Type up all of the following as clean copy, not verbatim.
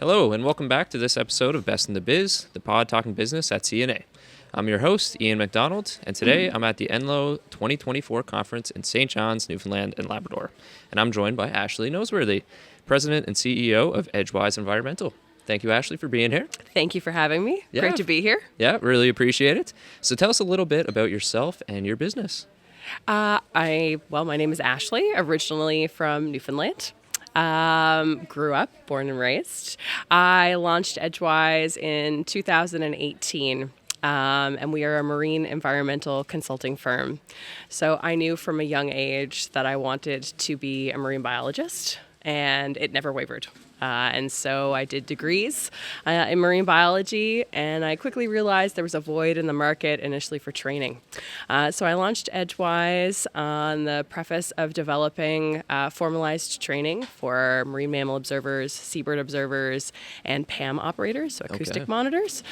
Hello, and welcome back to this episode of Best in the Biz, the pod talking business at CNA. I'm your host, Ian McDonald, and today I'm at the Enlo 2024 conference in St. John's, Newfoundland and Labrador. And I'm joined by Ashley Noseworthy, President and CEO of Edgewise Environmental. Thank you, Ashley, for being here. Thank you for having me. Yeah. Great to be here. Yeah, really appreciate it. So tell us a little bit about yourself and your business. My name is Ashley, originally from Newfoundland. Grew up, born and raised. I launched Edgewise in 2018, and we are a marine environmental consulting firm. So I knew from a young age that I wanted to be a marine biologist, and it never wavered. And so I did degrees in marine biology, and I quickly realized there was a void in the market initially for training. So I launched Edgewise on the preface of developing formalized training for marine mammal observers, seabird observers, and PAM operators, so acoustic monitors.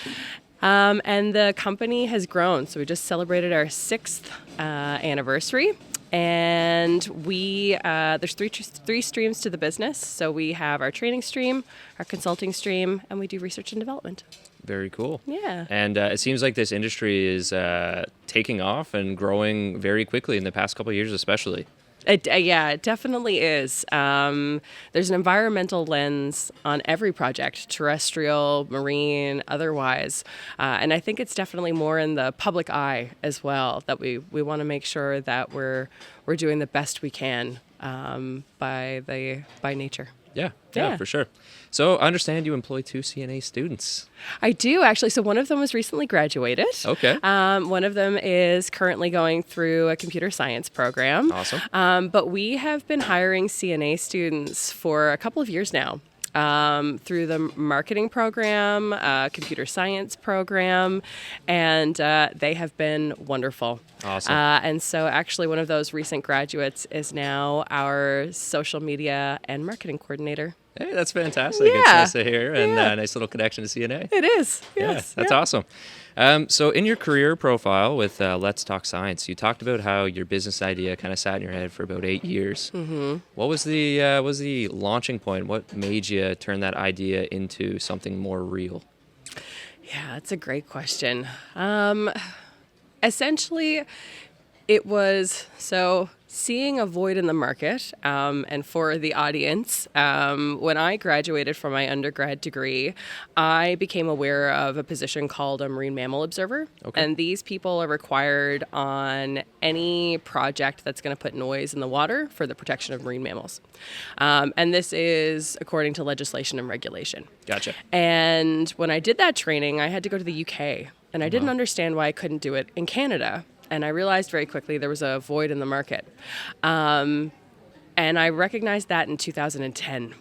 And the company has grown. So we just celebrated our 6th anniversary. And there's three streams to the business. So we have our training stream, our consulting stream, and we do research and development. Very cool. Yeah. And it seems like this industry is taking off and growing very quickly in the past couple of years, especially. It definitely is. There's an environmental lens on every project, terrestrial, marine, otherwise. And I think it's definitely more in the public eye as well, that we want to make sure that we're doing the best we can by nature. Yeah, for sure. So I understand you employ 2 CNA students. I do, actually. So one of them was recently graduated. Okay. One of them is currently going through a computer science program. Awesome. But we have been hiring CNA students for a couple of years now. Through the marketing program, computer science program, and they have been wonderful. Awesome. And so actually one of those recent graduates is now our social media and marketing coordinator. Hey, that's fantastic. Yeah. It's nice to hear, and a nice little connection to CNA. It is. Yes. Yeah, that's awesome. So in your career profile with Let's Talk Science, you talked about how your business idea kind of sat in your head for about 8 years. Mm-hmm. What was the launching point? What made you turn that idea into something more real? Yeah, that's a great question. Essentially, it was seeing a void in the market, and for the audience, when I graduated from my undergrad degree, I became aware of a position called a marine mammal observer. Okay. And these people are required on any project that's going to put noise in the water for the protection of marine mammals. And this is according to legislation and regulation. Gotcha. And when I did that training, I had to go to the UK, and I didn't understand why I couldn't do it in Canada. And I realized very quickly there was a void in the market. And I recognized that in 2010.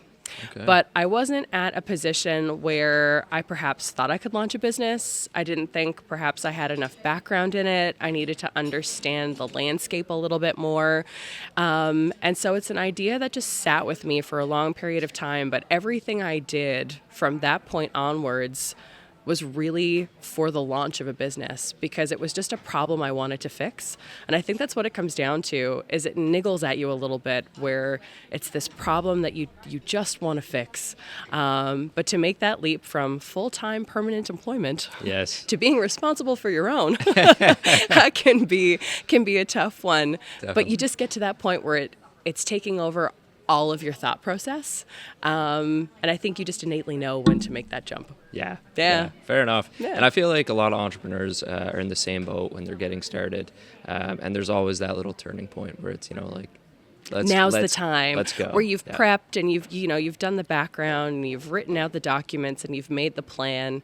Okay. But I wasn't at a position where I perhaps thought I could launch a business. I didn't think perhaps I had enough background in it. I needed to understand the landscape a little bit more. And so it's an idea that just sat with me for a long period of time. But everything I did from that point onwards was really for the launch of a business, because it was just a problem I wanted to fix. And I think that's what it comes down to, is it niggles at you a little bit, where it's this problem that you just want to fix. But to make that leap from full-time permanent employment to being responsible for your own can be a tough one. Definitely. But you just get to that point where it's taking over all of your thought process. And I think you just innately know when to make that jump. Yeah. Fair enough. Yeah. And I feel like a lot of entrepreneurs are in the same boat when they're getting started. And there's always that little turning point where it's, now's the time. Let's go. Where you've prepped and you've done the background, and you've written out the documents, and you've made the plan,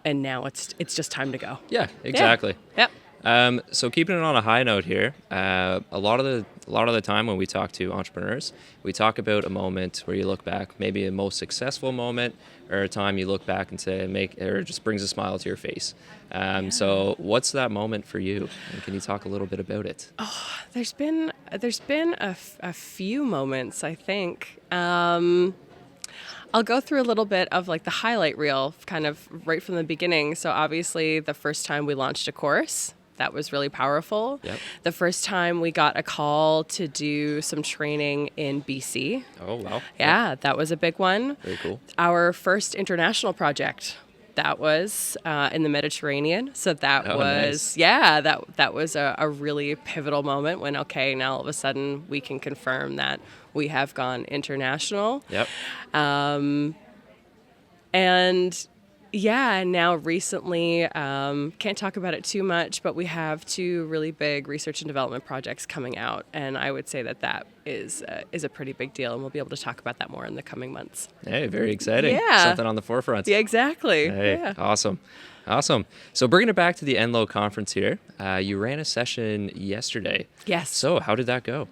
and now it's just time to go. Yeah, exactly. Yep. So keeping it on a high note here, a lot of the time when we talk to entrepreneurs, we talk about a moment where you look back, maybe a most successful moment, or a time you look back and say, or it just brings a smile to your face. So what's that moment for you? And can you talk a little bit about it? Oh, there's been a few moments, I think. I'll go through a little bit of like the highlight reel, kind of right from the beginning. So obviously the first time we launched a course, that was really powerful. Yep. The first time we got a call to do some training in BC. Oh, wow. Yeah, that was a big one. Very cool. Our first international project, that was in the Mediterranean. So that was, nice. yeah, that was a really pivotal moment when, okay, now all of a sudden we can confirm that we have gone international. Yep. And yeah, now recently, can't talk about it too much, but we have 2 really big research and development projects coming out. And I would say that is a pretty big deal. And we'll be able to talk about that more in the coming months. Hey, very exciting. Yeah. Something on the forefront. Yeah, exactly. Hey, Yeah. awesome. So bringing it back to the Enlo conference here, you ran a session yesterday. Yes. So how did that go?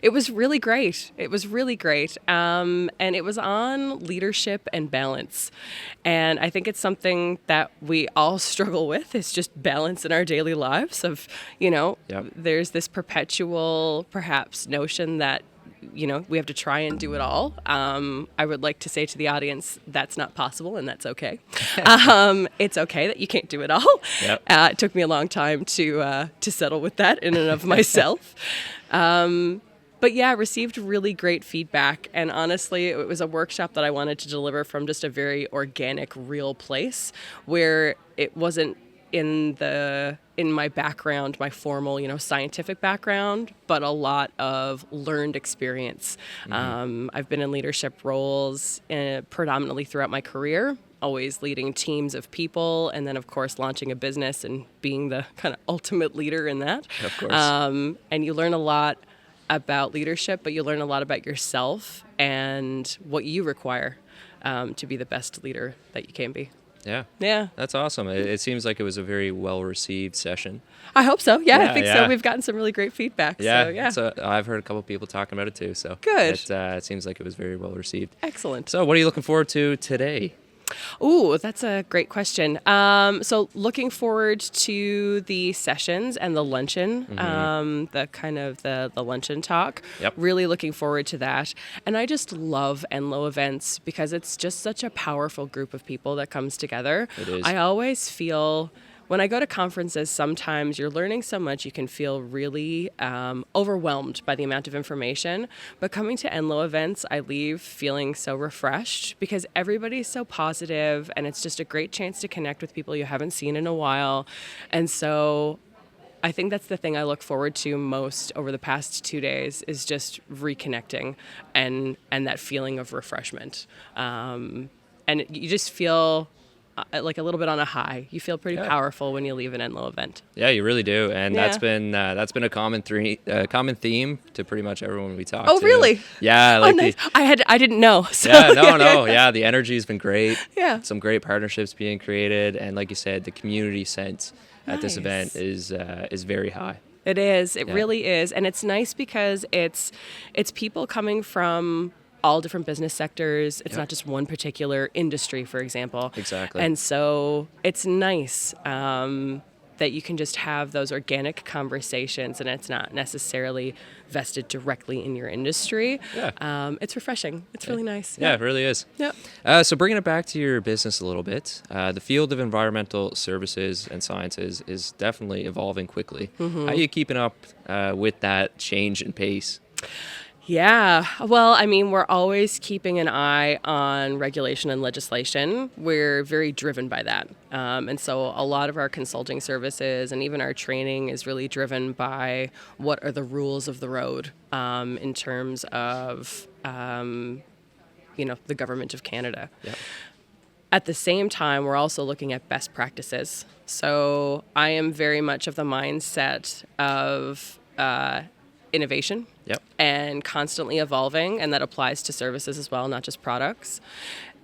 It was really great. And it was on leadership and balance. And I think it's something that we all struggle with, is just balance in our daily lives of, Yep. there's this perpetual, perhaps, notion that, we have to try and do it all. I would like to say to the audience, that's not possible, and that's okay. It's okay that you can't do it all. Yep. It took me a long time to settle with that in and of myself. But yeah, received really great feedback. And honestly, it was a workshop that I wanted to deliver from just a very organic, real place where it wasn't in my background, my formal, scientific background, but a lot of learned experience. I've been in leadership roles predominantly throughout my career, always leading teams of people, and then of course launching a business and being the kind of ultimate leader in that. Of course. And you learn a lot about leadership, but you learn a lot about yourself and what you require to be the best leader that you can be. Yeah. Yeah. That's awesome. It seems like it was a very well-received session. I hope so. Yeah, Yeah, I think yeah. so. We've gotten some really great feedback. Yeah. So, yeah. So I've heard a couple of people talking about it too. So Good. It seems like it was very well-received. Excellent. So what are you looking forward to today? Ooh, that's a great question. So looking forward to the sessions and the luncheon, the luncheon talk. Yep. Really looking forward to that. And I just love Enlo events because it's just such a powerful group of people that comes together. It is. I always feel when I go to conferences, sometimes you're learning so much, you can feel really overwhelmed by the amount of information. But coming to Enlo events, I leave feeling so refreshed because everybody's so positive, and it's just a great chance to connect with people you haven't seen in a while. And so I think that's the thing I look forward to most over the past 2 days is just reconnecting and that feeling of refreshment. And you just feel like a little bit on a high. You feel pretty powerful when you leave an Enlo event. Yeah, you really do, and Yeah. that's been a common theme to pretty much everyone we talk to. Oh, really? Yeah, Oh, like nice. I didn't know. So, yeah, the energy's been great. Yeah. Some great partnerships being created, and like you said, the community sense at this Nice. event is very high. It is. It Yeah. really is. And it's nice because it's people coming from all different business sectors. It's Yep. not just one particular industry, for example. Exactly. And so it's nice that you can just have those organic conversations and it's not necessarily vested directly in your industry. Yeah. It's refreshing. It's really nice. Yeah, it really is. Yep. So bringing it back to your business a little bit, the field of environmental services and sciences is definitely evolving quickly. Mm-hmm. How are you keeping up with that change in pace? Yeah. Well, I mean, we're always keeping an eye on regulation and legislation. We're very driven by that. And so a lot of our consulting services and even our training is really driven by what are the rules of the road in terms of, the government of Canada. Yeah. At the same time, we're also looking at best practices. So I am very much of the mindset of innovation. Yep. And constantly evolving, and that applies to services as well, not just products.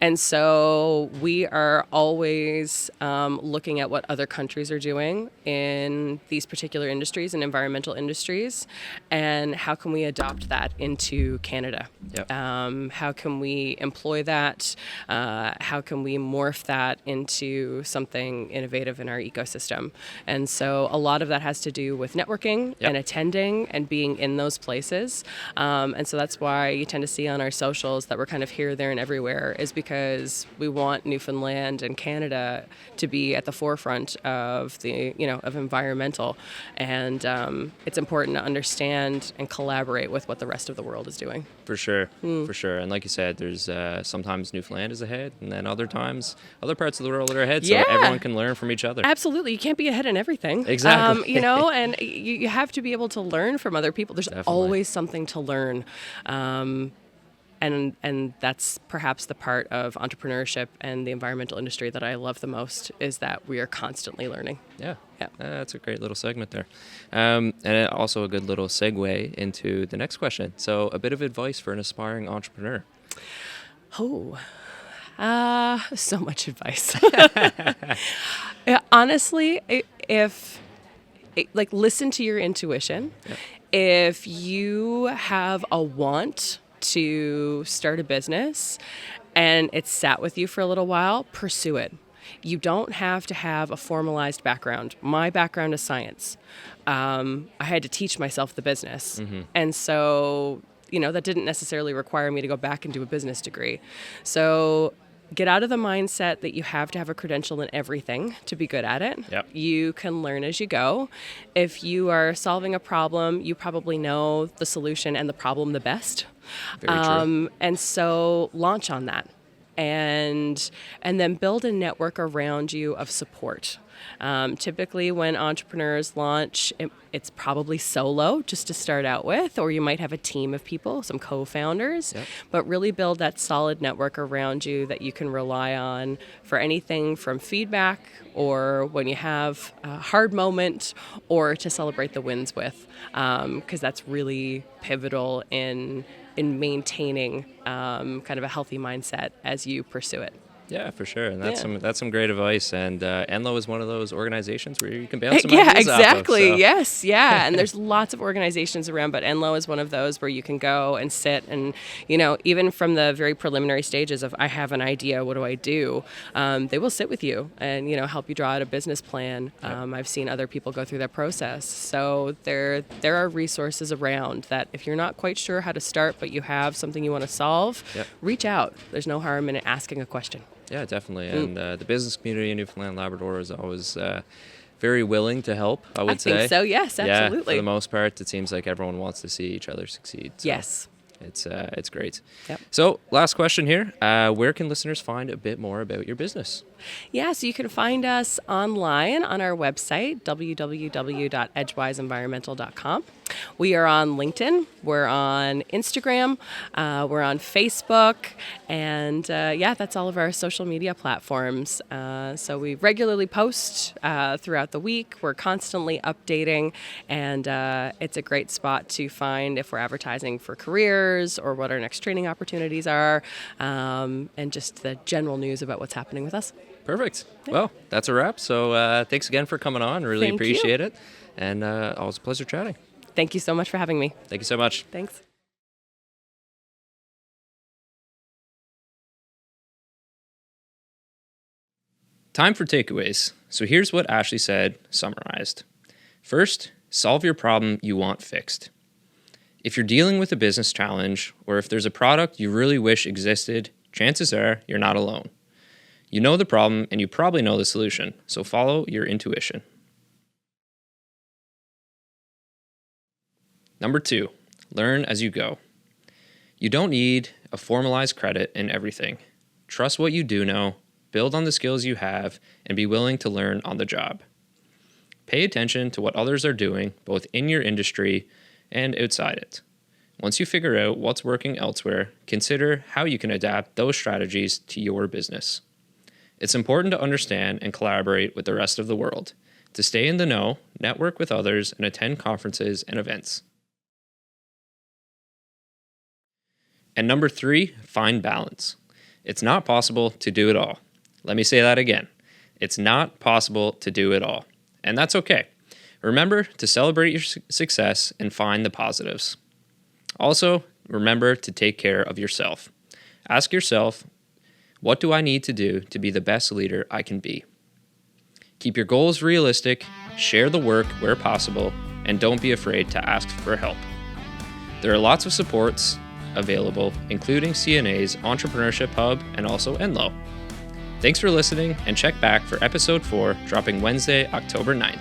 And so we are always looking at what other countries are doing in these particular industries and environmental industries, and how can we adopt that into Canada? Yep. How can we employ that? How can we morph that into something innovative in our ecosystem? And so a lot of that has to do with networking Yep. and attending and being in those places. And so that's why you tend to see on our socials that we're kind of here, there, and everywhere, is because because we want Newfoundland and Canada to be at the forefront of of environmental. And it's important to understand and collaborate with what the rest of the world is doing. For sure, for sure. And like you said, there's sometimes Newfoundland is ahead, and then other times other parts of the world are ahead, so everyone can learn from each other. Absolutely. You can't be ahead in everything. Exactly. And you have to be able to learn from other people. There's always something to learn. And that's perhaps the part of entrepreneurship and the environmental industry that I love the most, is that we are constantly learning. Yeah. That's a great little segment there. And also a good little segue into the next question. So a bit of advice for an aspiring entrepreneur. So much advice. Honestly, listen to your intuition. Yep. If you have a want to start a business and it's sat with you for a little while, pursue it. You don't have to have a formalized background. My background is science. I had to teach myself the business. And so, that didn't necessarily require me to go back and do a business degree. So get out of the mindset that you have to have a credential in everything to be good at it. Yep. You can learn as you go. If you are solving a problem, you probably know the solution and the problem the best. Very true. And so launch on that, and then build a network around you of support. Typically when entrepreneurs launch, it's probably solo just to start out with, or you might have a team of people, some co-founders, but really build that solid network around you that you can rely on for anything from feedback, or when you have a hard moment, or to celebrate the wins with, because that's really pivotal in maintaining kind of a healthy mindset as you pursue it. Yeah, for sure, and that's some great advice. And Enlo is one of those organizations where you can bounce some ideas exactly. off of, so. Yes, yeah, and there's lots of organizations around, but Enlo is one of those where you can go and sit and even from the very preliminary stages of I have an idea, what do I do? They will sit with you and help you draw out a business plan. I've seen other people go through that process, so there are resources around that if you're not quite sure how to start, but you have something you want to solve, reach out. There's no harm in asking a question. Yeah, definitely. And the business community in Newfoundland and Labrador is always very willing to help, I would say. I think so, yes, absolutely. Yeah, for the most part, it seems like everyone wants to see each other succeed. So yes. It's great. Yep. So last question here. Where can listeners find a bit more about your business? Yeah, so you can find us online on our website, www.edgewiseenvironmental.com. We are on LinkedIn, we're on Instagram, we're on Facebook, and that's all of our social media platforms. So we regularly post throughout the week. We're constantly updating, and it's a great spot to find if we're advertising for careers or what our next training opportunities are, and just the general news about what's happening with us. Perfect. Yeah. Well, that's a wrap. So thanks again for coming on. Really appreciate it. And always a pleasure chatting. Thank you so much for having me. Thank you so much. Thanks. Time for takeaways. So here's what Ashley said, summarized. First, solve your problem you want fixed. If you're dealing with a business challenge, or if there's a product you really wish existed, chances are you're not alone. You know the problem and you probably know the solution, so follow your intuition. Number 2, learn as you go. You don't need a formalized credit in everything. Trust what you do know, build on the skills you have, and be willing to learn on the job. Pay attention to what others are doing, both in your industry and outside it. Once you figure out what's working elsewhere, consider how you can adapt those strategies to your business. It's important to understand and collaborate with the rest of the world, to stay in the know, network with others, and attend conferences and events. And number 3, find balance. It's not possible to do it all. Let me say that again. It's not possible to do it all. And that's okay. Remember to celebrate your success and find the positives. Also, remember to take care of yourself. Ask yourself, what do I need to do to be the best leader I can be? Keep your goals realistic, share the work where possible, and don't be afraid to ask for help. There are lots of supports available, including CNA's Entrepreneurship Hub and also Enlow. Thanks for listening, and check back for episode 4, dropping Wednesday, October 9th.